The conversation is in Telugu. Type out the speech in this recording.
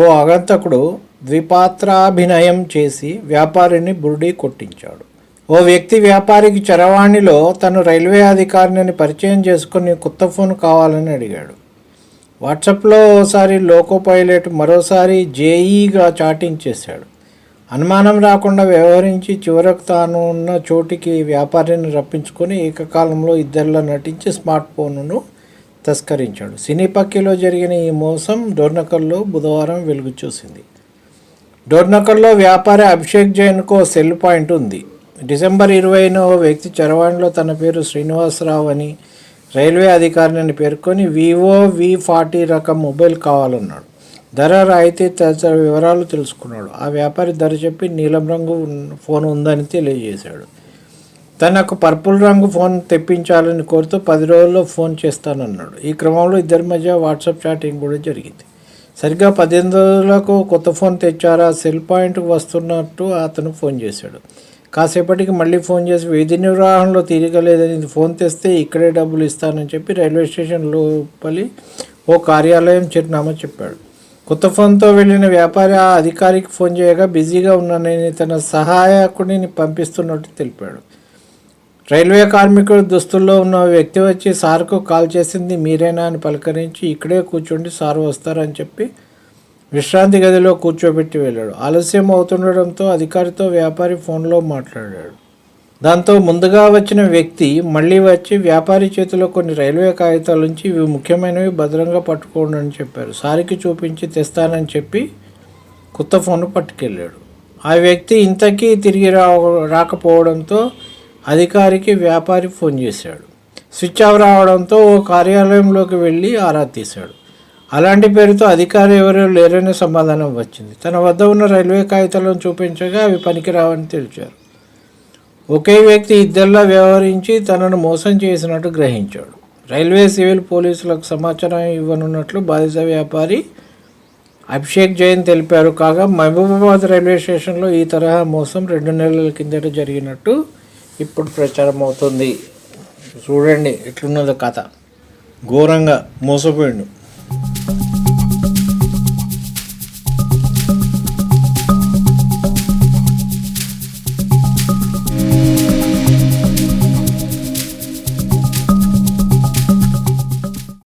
ఓ ఆగంతకుడు ద్విపాత్రాభినయం చేసి వ్యాపారిని బురిడి కొట్టించాడు. ఓ వ్యక్తి వ్యాపారికి చరవాణిలో తను రైల్వే అధికారిని పరిచయం చేసుకుని కొత్త ఫోన్ కావాలని అడిగాడు. వాట్సాప్లో ఓసారి లోకో పైలట్, మరోసారి జేఈగా చాటింగ్ చేశాడు. అనుమానం రాకుండా వ్యవహరించి చివరకు తాను ఉన్న చోటికి వ్యాపారిని రప్పించుకొని ఏకకాలంలో ఇద్దరిలో నటించి స్మార్ట్ ఫోన్ను తస్కరించాడు. సినీ పక్కీలో జరిగిన ఈ మోసం డోర్నకల్లో బుధవారం వెలుగు చూసింది. డోర్నకల్లో వ్యాపారి అభిషేక్ జైన్కు సెల్ పాయింట్ ఉంది. డిసెంబర్ 20న ఓ వ్యక్తి చరవాణిలో తన పేరు శ్రీనివాసరావు అని, రైల్వే అధికారిని పేర్కొని వివో V40 రకం మొబైల్ కావాలన్నాడు. ధర, రాయితీ తదితర వివరాలు తెలుసుకున్నాడు. ఆ వ్యాపారి ధర చెప్పి నీలం రంగు ఫోన్ ఉందని తెలియజేశాడు. తనకు పర్పుల్ రంగు ఫోన్ తెప్పించాలని కోరుతూ 10 రోజుల్లో ఫోన్ చేస్తానన్నాడు. ఈ క్రమంలో ఇద్దరి మధ్య వాట్సాప్ చాటింగ్ కూడా జరిగింది. సరిగ్గా 15 రోజులకు కొత్త ఫోన్ తెచ్చారా, సెల్ పాయింట్కు వస్తున్నట్టు అతను ఫోన్ చేశాడు. కాసేపటికి మళ్ళీ ఫోన్ చేసి విధి నిర్వహణలో తీరికలేదని, ఫోన్ తెస్తే ఇక్కడే డబ్బులు ఇస్తానని చెప్పి రైల్వే స్టేషన్ లోపలి ఓ కార్యాలయం చిరునామా చెప్పాడు. కొత్త ఫోన్తో వెళ్ళిన వ్యాపారి ఆ అధికారికి ఫోన్ చేయగా బిజీగా ఉన్నానని తన సహాయకుడిని పంపిస్తున్నట్టు తెలిపాడు. రైల్వే కార్మికుడు దుస్తుల్లో ఉన్న వ్యక్తి వచ్చి సార్కు కాల్ చేసింది మీరేనా అని పలకరించి ఇక్కడే కూర్చోండి, సార్ వస్తారని చెప్పి విశ్రాంతి గదిలో కూర్చోబెట్టి వెళ్ళాడు. ఆలస్యం అవుతుండడంతో అధికారితో వ్యాపారి ఫోన్లో మాట్లాడాడు. దాంతో ముందుగా వచ్చిన వ్యక్తి మళ్ళీ వచ్చి వ్యాపారి చేతిలో కొన్ని రైల్వే కాగితాల నుంచి ఇవి ముఖ్యమైనవి, భద్రంగా పట్టుకోండి అని చెప్పారు. సారికి చూపించి తెస్తానని చెప్పి కొత్త ఫోన్ పట్టుకెళ్ళాడు. ఆ వ్యక్తి ఇంతకీ తిరిగి రాకపోవడంతో అధికారికి వ్యాపారి ఫోన్ చేశాడు. స్విచ్ ఆఫ్ రావడంతో ఓ కార్యాలయంలోకి వెళ్ళి ఆరా తీశాడు. అలాంటి పేరుతో అధికారి ఎవరూ లేరనే సమాధానం వచ్చింది. తన వద్ద ఉన్న రైల్వే కాగితాలను చూపించగా అవి పనికిరావని తెలిపారు. ఒకే వ్యక్తి ఇద్దరిలా వ్యవహరించి తనను మోసం చేసినట్టు గ్రహించాడు. రైల్వే సివిల్ పోలీసులకు సమాచారం ఇవ్వనున్నట్లు బాధిత వ్యాపారి అభిషేక్ జైన్ తెలిపారు. కాగా మహబూబాబాద్ రైల్వే స్టేషన్లో ఈ తరహా మోసం 2 నెలల కిందట జరిగినట్టు ఇప్పుడు ప్రచారం అవుతుంది. చూడండి ఎట్లున్నదో కథ, ఘోరంగా మోసపోయిండు.